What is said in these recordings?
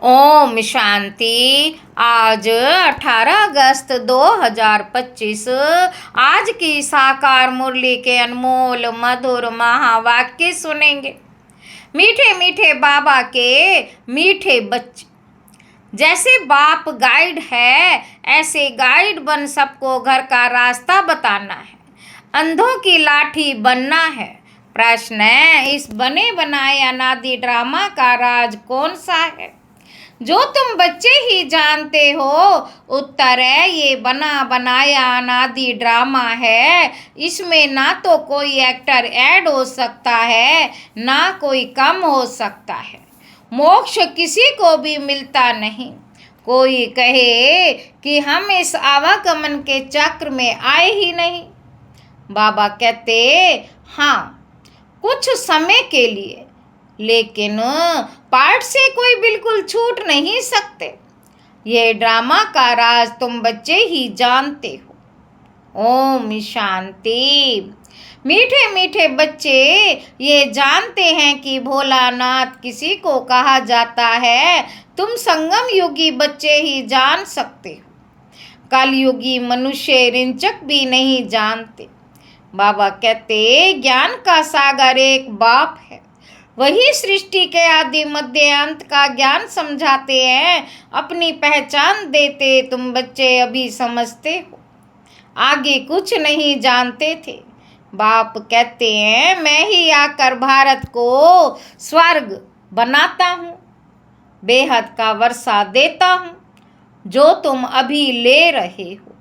ओम शांति। आज 18 अगस्त 2025 आज की साकार मुरली के अनमोल मधुर महावाक्य सुनेंगे। मीठे मीठे बाबा के मीठे बच्चे। जैसे बाप गाइड है, ऐसे गाइड बन सबको घर का रास्ता बताना है। अंधों की लाठी बनना है। प्रश्न है, इस बने बनाए अनादि ड्रामा का राज कौन सा है जो तुम बच्चे ही जानते हो? उत्तर है, ये बना बनाया अनादि ड्रामा है। इसमें ना तो कोई एक्टर ऐड हो सकता है, ना कोई कम हो सकता है। मोक्ष किसी को भी मिलता नहीं। कोई कहे कि हम इस आवागमन के चक्र में आए ही नहीं। बाबा कहते, हाँ, कुछ समय के लिए, लेकिन पाठ से कोई बिल्कुल छूट नहीं सकते। ये ड्रामा का राज तुम बच्चे ही जानते हो। ओम शांति। मीठे मीठे बच्चे ये जानते हैं कि भोलानाथ किसी को कहा जाता है। तुम संगम युगी बच्चे ही जान सकते हो। कलयुगी मनुष्य रिंचक भी नहीं जानते। बाबा कहते, ज्ञान का सागर एक बाप है। वही सृष्टि के आदि मध्य अंत का ज्ञान समझाते हैं, अपनी पहचान देते। तुम बच्चे अभी समझते हो, आगे कुछ नहीं जानते थे। बाप कहते हैं, मैं ही आकर भारत को स्वर्ग बनाता हूँ, बेहद का वर्षा देता हूँ, जो तुम अभी ले रहे हो।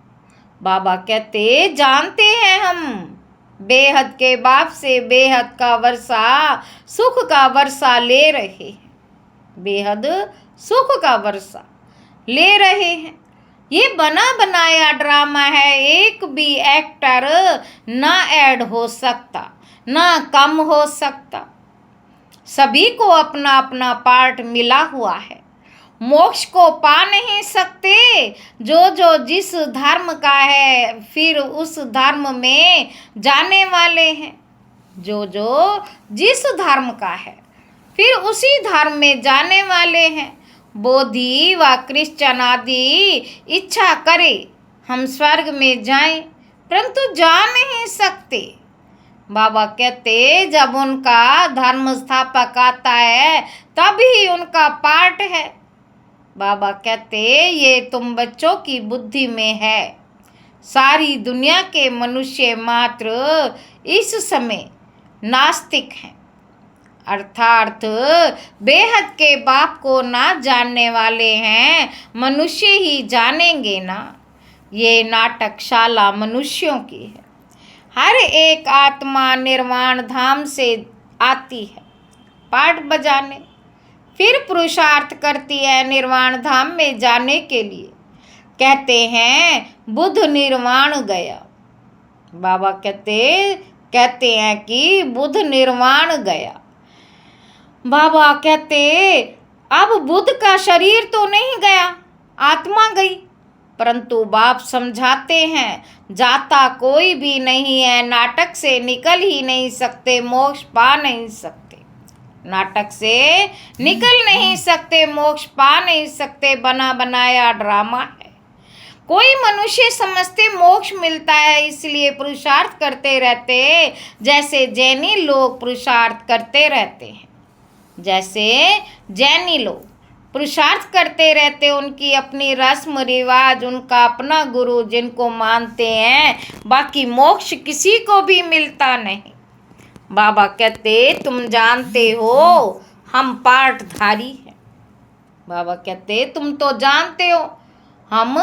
बाबा कहते, जानते हैं हम बेहद के बाप से बेहद का वर्षा, सुख का वर्षा ले रहे हैं। बेहद सुख का वर्षा ले रहे हैं। ये बना बनाया ड्रामा है। एक भी एक्टर ना ऐड हो सकता, ना कम हो सकता। सभी को अपना अपना पार्ट मिला हुआ है। मोक्ष को पा नहीं सकते जो जो जिस धर्म का है, फिर उस धर्म में जाने वाले हैं। जो जो जिस धर्म का है, फिर उसी धर्म में जाने वाले हैं। बोधि व क्रिश्चियन आदि इच्छा करे हम स्वर्ग में जाएं, परंतु जा नहीं सकते। बाबा कहते, जब उनका धर्म स्थापक आता है तभी उनका पार्ट है। बाबा कहते, ये तुम बच्चों की बुद्धि में है। सारी दुनिया के मनुष्य मात्र इस समय नास्तिक हैं, अर्थात बेहद के बाप को ना जानने वाले हैं। मनुष्य ही जानेंगे ना। ये नाटकशाला मनुष्यों की है। हर एक आत्मा निर्वाण धाम से आती है पाठ बजाने, फिर पुरुषार्थ करती है निर्वाण धाम में जाने के लिए। कहते हैं, बुद्ध निर्वाण गया। बाबा कहते हैं कि बुद्ध निर्वाण गया। बाबा कहते, अब बुद्ध का शरीर तो नहीं गया, आत्मा गई। परंतु बाप समझाते हैं, जाता कोई भी नहीं है। नाटक से निकल ही नहीं सकते, मोक्ष पा नहीं सकते। नाटक से निकल नहीं सकते, मोक्ष पा नहीं सकते। बना बनाया ड्रामा है। कोई मनुष्य समझते मोक्ष मिलता है, इसलिए पुरुषार्थ करते रहते। जैसे जैनी लोग पुरुषार्थ करते रहते हैं, जैसे जैनी लोग पुरुषार्थ करते रहते। उनकी अपनी रस्म रिवाज, उनका अपना गुरु जिनको मानते हैं। बाकी मोक्ष किसी को भी मिलता नहीं। बाबा कहते, तुम जानते हो हम पाठधारी हैं। बाबा कहते, तुम तो जानते हो हम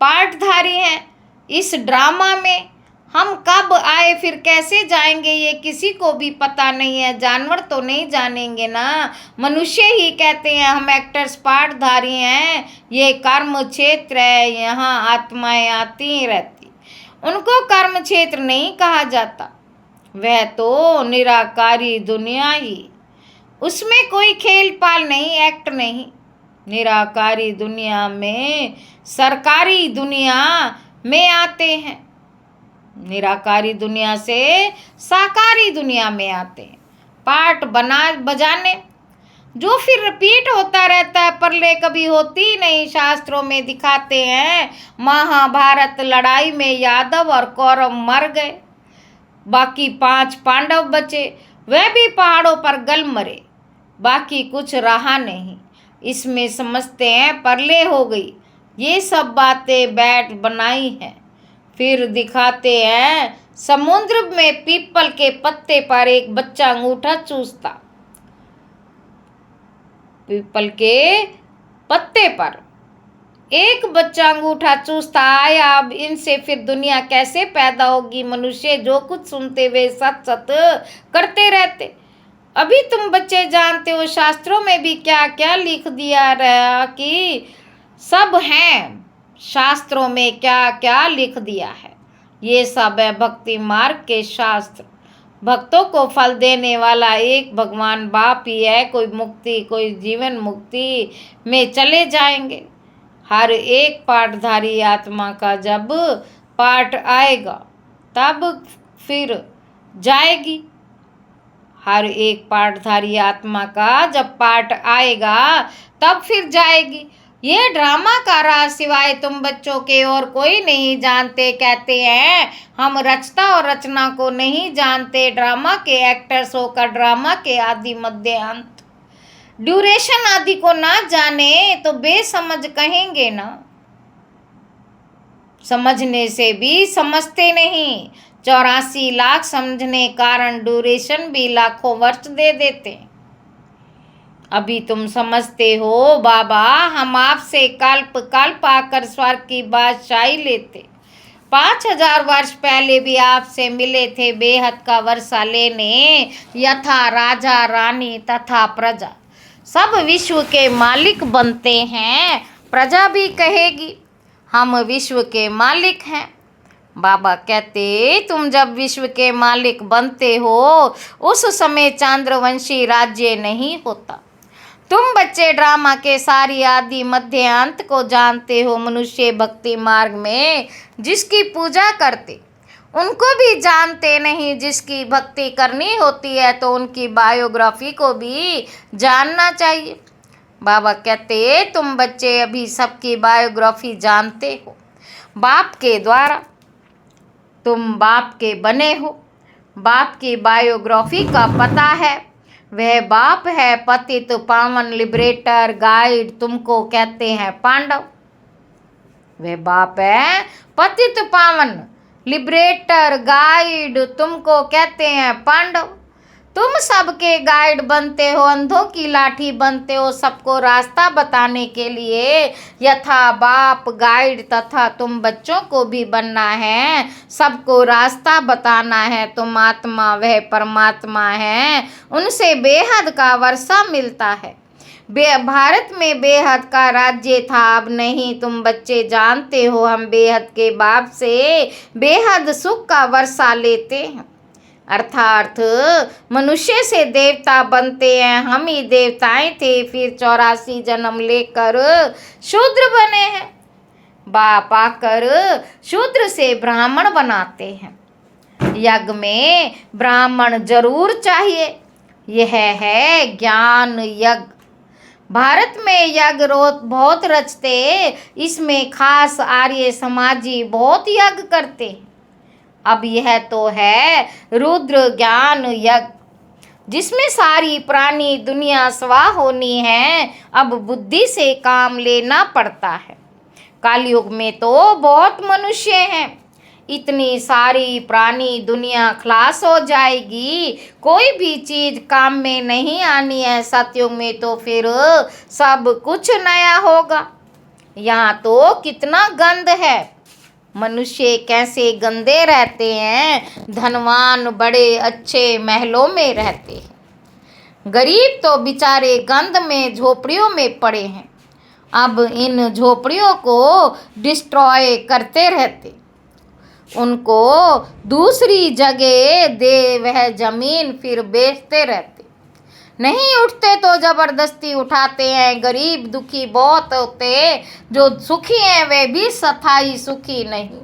पाठधारी हैं। इस ड्रामा में हम कब आए फिर कैसे जाएंगे ये किसी को भी पता नहीं है। जानवर तो नहीं जानेंगे ना। मनुष्य ही कहते हैं हम एक्टर्स पाठधारी हैं। ये कर्म क्षेत्र है, यहाँ आत्माएं आती ही रहती। उनको कर्म क्षेत्र नहीं कहा जाता। वह तो निराकारी दुनिया ही, उसमें कोई खेल पाल नहीं, एक्ट नहीं। निराकारी दुनिया में सरकारी दुनिया में आते हैं। निराकारी दुनिया से साकारी दुनिया में आते हैं पाठ बजाने। जो फिर रिपीट होता रहता है, पर परले कभी होती नहीं। शास्त्रों में दिखाते हैं महाभारत लड़ाई में यादव और कौरव मर गए, बाकी 5 पांडव बचे, वे भी पहाड़ों पर गल मरे, बाकी कुछ रहा नहीं। इसमें समझते हैं परले हो गई। ये सब बातें बैठ बनाई हैं। फिर दिखाते हैं समुद्र में पीपल के पत्ते पर एक बच्चा अंगूठा चूसता। पीपल के पत्ते पर एक बच्चा अंगूठा चूसता आया। अब इनसे फिर दुनिया कैसे पैदा होगी? मनुष्य जो कुछ सुनते वे सत सत करते रहते। अभी तुम बच्चे जानते हो शास्त्रों में भी क्या क्या लिख दिया रहा कि सब हैं। शास्त्रों में क्या क्या लिख दिया है, ये सब है भक्ति मार्ग के शास्त्र। भक्तों को फल देने वाला एक भगवान बाप ही है। कोई मुक्ति, कोई जीवन मुक्ति में चले जाएंगे। हर एक पाठधारी आत्मा का जब पाठ आएगा तब फिर जाएगी। हर एक पाठधारी आत्मा का जब पाठ आएगा तब फिर जाएगी। ये ड्रामा का राज सिवाय तुम बच्चों के और कोई नहीं जानते। कहते हैं हम रचता और रचना को नहीं जानते। ड्रामा के एक्टर्स होकर ड्रामा के आदि मध्य अंत ड्यूरेशन आदि को ना जाने तो बेसमझ कहेंगे ना। समझने से भी समझते नहीं। 84 लाख समझने कारण ड्यूरेशन भी लाखों वर्ष दे देते। अभी तुम समझते हो बाबा, हम आपसे कल्प आकर स्वर्ग की बादशाही लेते। 5000 वर्ष पहले भी आपसे मिले थे बेहद का वर्षा लेने। यथा राजा रानी तथा प्रजा सब विश्व के मालिक बनते हैं। प्रजा भी कहेगी हम विश्व के मालिक हैं। बाबा कहते तुम जब विश्व के मालिक बनते हो उस समय चांद्रवंशी राज्य नहीं होता। तुम बच्चे ड्रामा के सारी आदि मध्य अंत को जानते हो। मनुष्य भक्ति मार्ग में जिसकी पूजा करते उनको भी जानते नहीं। जिसकी भक्ति करनी होती है तो उनकी बायोग्राफी को भी जानना चाहिए। बाबा कहते तुम बच्चे अभी सबकी बायोग्राफी जानते हो। बाप के द्वारा तुम बाप के बने हो। बाप की बायोग्राफी का पता है। वह बाप है पतित पावन लिबरेटर गाइड। तुमको कहते हैं पांडव। वह बाप है पतित पावन लिबरेटर गाइड। तुमको कहते हैं पांडव। तुम सबके गाइड बनते हो, अंधों की लाठी बनते हो सबको रास्ता बताने के लिए। यथा बाप गाइड तथा तुम बच्चों को भी बनना है, सबको रास्ता बताना है। तुम आत्मा वह परमात्मा है, उनसे बेहद का वर्षा मिलता है। भारत में बेहद का राज्य था, अब नहीं। तुम बच्चे जानते हो हम बेहद के बाप से बेहद सुख का वर्षा लेते हैं। अर्थात मनुष्य से देवता बनते हैं। हम ही देवताएं थे, फिर 84 जन्म लेकर शूद्र बने हैं। बाप आकर शूद्र से ब्राह्मण बनाते हैं। यज्ञ में ब्राह्मण जरूर चाहिए। यह है ज्ञान यज्ञ। भारत में यज्ञ बहुत रचते, इसमें खास आर्य समाजी बहुत यज्ञ करते हैं। अब यह तो है रुद्र ज्ञान यज्ञ जिसमें सारी प्राणी दुनिया स्वाह होनी है। अब बुद्धि से काम लेना पड़ता है। कालयुग में तो बहुत मनुष्य हैं, इतनी सारी प्राणी दुनिया खलास हो जाएगी, कोई भी चीज काम में नहीं आनी है। सतयुग में तो फिर सब कुछ नया होगा। यहाँ तो कितना गंद है। मनुष्य कैसे गंदे रहते हैं। धनवान बड़े अच्छे महलों में रहते हैं, गरीब तो बेचारे गंद में झोपड़ियों में पड़े हैं। अब इन झोपड़ियों को डिस्ट्रॉय करते रहते, उनको दूसरी जगह दे वह जमीन फिर बेचते रहते। नहीं उठते तो जबरदस्ती उठाते हैं। गरीब दुखी बहुत होते, जो सुखी हैं वे भी स्थायी सुखी नहीं।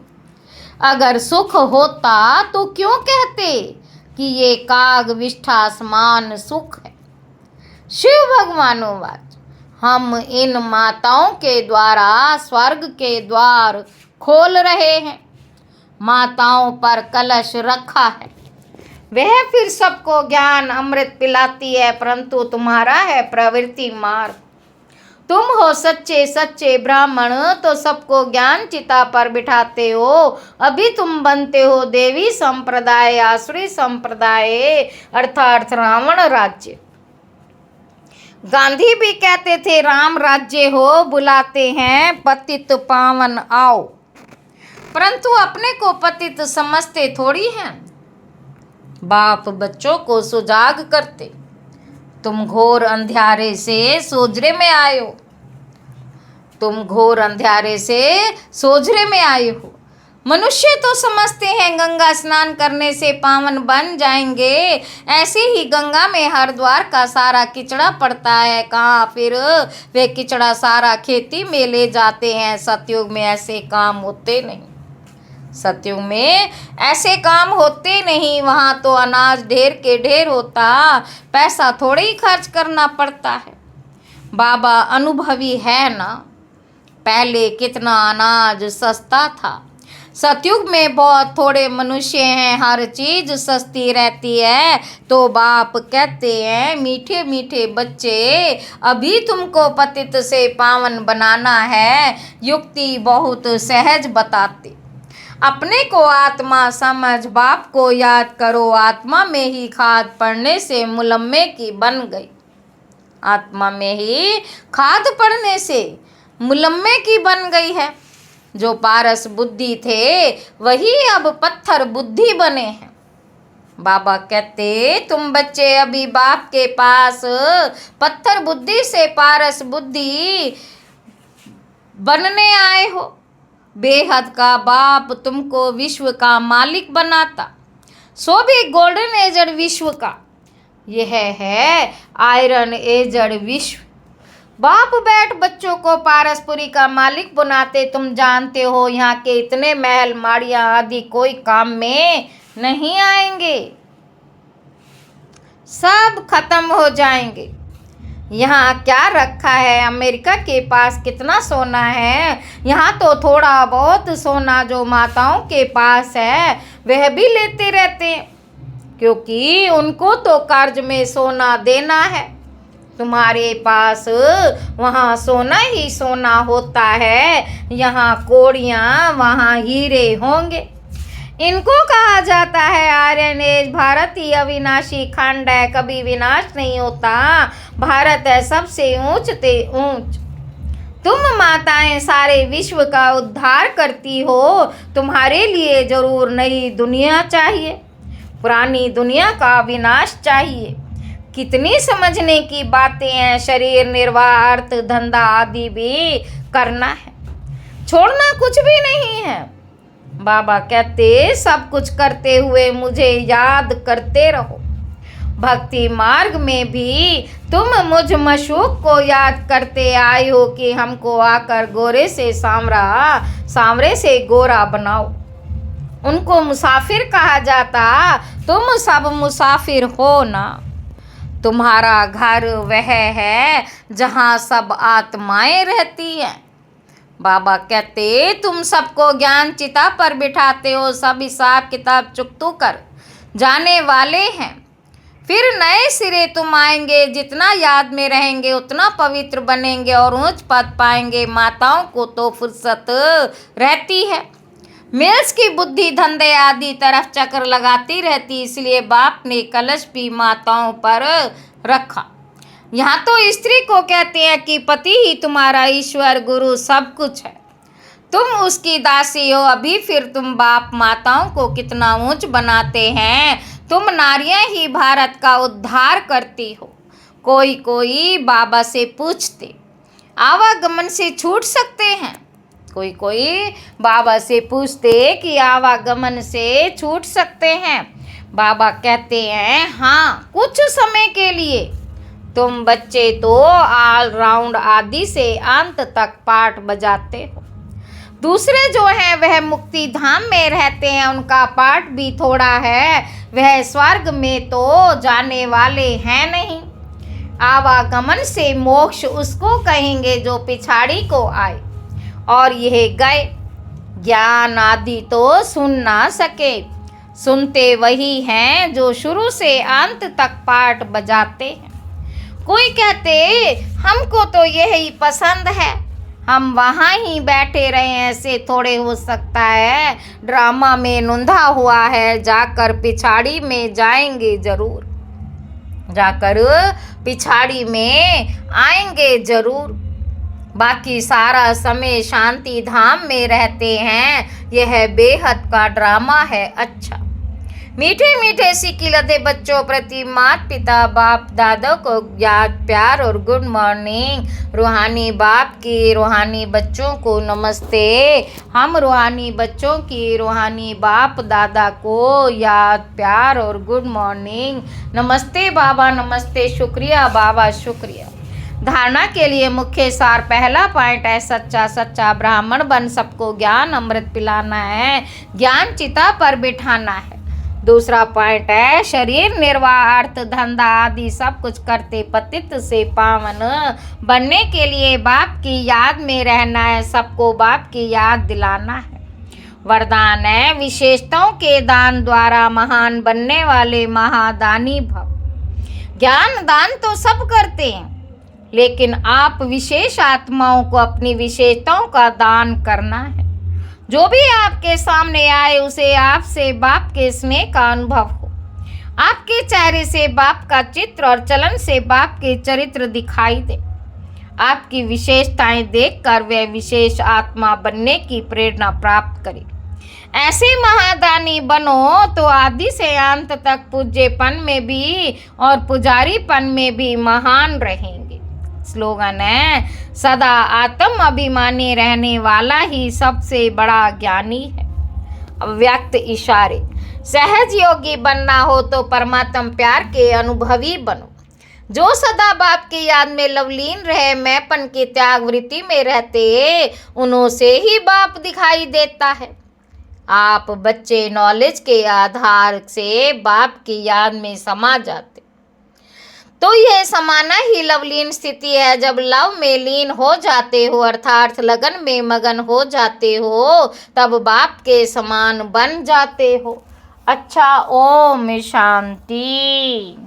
अगर सुख होता तो क्यों कहते कि ये काग विष्ठा समान सुख है। शिव भगवानों वाच हम इन माताओं के द्वारा स्वर्ग के द्वार खोल रहे हैं। माताओं पर कलश रखा है, वह फिर सबको ज्ञान अमृत पिलाती है, परंतु तुम्हारा है प्रवृत्ति मार्ग। तुम हो सच्चे सच्चे ब्राह्मण तो सबको ज्ञान चिता पर बिठाते हो। अभी तुम बनते हो देवी संप्रदाय, आसुरी संप्रदाय, अर्थात रावण राज्य। गांधी भी कहते थे राम राज्य हो, बुलाते हैं पतित पावन आओ, परंतु अपने को पतित समझते थोड़ी हैं। बाप बच्चों को सुजाग करते, तुम घोर अंधियारे से सोजरे में आए हो, तुम घोर अंधियारे से सोजरे में आए हो। मनुष्य तो समझते हैं गंगा स्नान करने से पावन बन जाएंगे, ऐसे ही गंगा में हरिद्वार का सारा किचड़ा पड़ता है, कहाँ फिर वे किचड़ा सारा खेती में ले जाते हैं। सतयुग में ऐसे काम होते नहीं, सतयुग में ऐसे काम होते नहीं। वहाँ तो अनाज ढेर के ढेर होता, पैसा थोड़े ही खर्च करना पड़ता है। बाबा अनुभवी है ना, पहले कितना अनाज सस्ता था। सतयुग में बहुत थोड़े मनुष्य हैं, हर चीज सस्ती रहती है। तो बाप कहते हैं मीठे मीठे बच्चे, अभी तुमको पतित से पावन बनाना है। युक्ति बहुत सहज बताते, अपने को आत्मा समझ, बाप को याद करो। आत्मा में ही खाद पड़ने से मुलम्मे की बन गई, आत्मा में ही खाद पड़ने से मुलम्मे की बन गई है। जो पारस बुद्धि थे वही अब पत्थर बुद्धि बने हैं। बाबा कहते तुम बच्चे अभी बाप के पास पत्थर बुद्धि से पारस बुद्धि बनने आए हो। बेहद का बाप तुमको विश्व का मालिक बनाता, सो भी गोल्डन एजड विश्व का। यह है आयरन एजड विश्व। बाप बैठ बच्चों को पारसपुरी का मालिक बनाते। तुम जानते हो यहाँ के इतने महल माड़ियाँ आदि कोई काम में नहीं आएंगे, सब खत्म हो जाएंगे। यहाँ क्या रखा है? अमेरिका के पास कितना सोना है, यहाँ तो थोड़ा बहुत सोना जो माताओं के पास है वह भी लेते रहते हैं, क्योंकि उनको तो कर्ज में सोना देना है। तुम्हारे पास वहाँ सोना ही सोना होता है, यहाँ कोड़ियाँ वहाँ हीरे होंगे। इनको कहा जाता है आर्यन एज। भारत ही अविनाशी खंड है, कभी विनाश नहीं होता। भारत है सबसे ऊंच ते ऊंच। तुम माताएं सारे विश्व का उद्धार करती हो, तुम्हारे लिए जरूर नई दुनिया चाहिए, पुरानी दुनिया का विनाश चाहिए। कितनी समझने की बातें हैं। शरीर निर्वाह, अर्थ धंधा आदि भी करना है, छोड़ना कुछ भी नहीं है। बाबा कहते सब कुछ करते हुए मुझे याद करते रहो। भक्ति मार्ग में भी तुम मुझ मशूक को याद करते आए हो कि हमको आकर गोरे से सांवरा, सांवरे से गोरा बनाओ। उनको मुसाफिर कहा जाता, तुम सब मुसाफिर हो ना। तुम्हारा घर वह है जहाँ सब आत्माएं रहती हैं। बाबा कहते तुम सबको ज्ञान चिता पर बिठाते हो, सब हिसाब किताब चुकतू कर जाने वाले हैं। फिर नए सिरे तुम आएंगे, जितना याद में रहेंगे उतना पवित्र बनेंगे और ऊंच पद पाएंगे। माताओं को तो फुर्सत रहती है, मिल्स की बुद्धि धंधे आदि तरफ चक्कर लगाती रहती, इसलिए बाप ने कलश भी माताओं पर रखा। यहाँ तो स्त्री को कहते हैं कि पति ही तुम्हारा ईश्वर गुरु सब कुछ है, तुम उसकी दासी हो। अभी फिर तुम बाप माताओं को कितना ऊंच बनाते हैं। तुम नारियां ही भारत का उद्धार करती हो। कोई कोई बाबा से पूछते आवागमन से छूट सकते हैं, कोई कोई बाबा से पूछते कि आवागमन से छूट सकते हैं। बाबा कहते हैं हाँ, कुछ समय के लिए। तुम बच्चे तो ऑल राउंड आदि से अंत तक पाठ बजाते हो। दूसरे जो हैं वह मुक्ति धाम में रहते हैं, उनका पाठ भी थोड़ा है, वह स्वर्ग में तो जाने वाले हैं नहीं। आवागमन से मोक्ष उसको कहेंगे जो पिछाड़ी को आए। और यह गए ज्ञान आदि तो सुन ना सके, सुनते वही हैं जो शुरू से अंत तक पाठ बजाते हैं। कोई कहते हमको तो यही पसंद है, हम वहाँ ही बैठे रहे, ऐसे थोड़े हो सकता है, ड्रामा में नूंधा हुआ है, जाकर पिछाड़ी में जाएंगे जरूर, जाकर पिछाड़ी में आएंगे जरूर। बाकी सारा समय शांति धाम में रहते हैं, यह बेहद का ड्रामा है। अच्छा, मीठे मीठे सिक्के लदे बच्चों प्रति माता पिता बाप दादा को याद प्यार और गुड मॉर्निंग। रूहानी बाप की रूहानी बच्चों को नमस्ते। हम रूहानी बच्चों की रूहानी बाप दादा को याद प्यार और गुड मॉर्निंग। नमस्ते बाबा, नमस्ते, शुक्रिया बाबा, शुक्रिया। धारणा के लिए मुख्य सार, पहला पॉइंट है सच्चा सच्चा ब्राह्मण बन सबको ज्ञान अमृत पिलाना है, ज्ञान चिता पर बिठाना है। दूसरा पॉइंट है शरीर निर्वाह अर्थ धंधा आदि सब कुछ करते पतित से पावन बनने के लिए बाप की याद में रहना है, सबको बाप की याद दिलाना है। वरदान है विशेषताओं के दान द्वारा महान बनने वाले महादानी भव। ज्ञान दान तो सब करते हैं, लेकिन आप विशेष आत्माओं को अपनी विशेषताओं का दान करना है। जो भी आपके सामने आए उसे आपसे बाप के स्नेह का अनुभव हो, आपके चेहरे से बाप का चित्र और चलन से बाप के चरित्र दिखाई दे। आपकी विशेषताएं देखकर वह विशेष आत्मा बनने की प्रेरणा प्राप्त करे। ऐसे महादानी बनो तो आदि से अंत तक पूज्यपन में भी और पुजारीपन में भी महान रहेंगे। स्लोगन है सदा आत्म अभिमानी रहने वाला ही सबसे बड़ा ज्ञानी है। अव्यक्त इशारे, सहज योगी बनना हो तो परमात्म प्यार के अनुभवी बनो। जो सदा बाप की याद में लवलीन रहे, मैंपन की त्याग वृत्ति में रहते, उन्हों से ही बाप दिखाई देता है। आप बच्चे नॉलेज के आधार से बाप की याद में समा जाते, तो यह समाना ही लवलीन स्थिति है। जब लव में लीन हो जाते हो अर्थात लगन में मगन हो जाते हो, तब बाप के समान बन जाते हो। अच्छा, ओम शांति।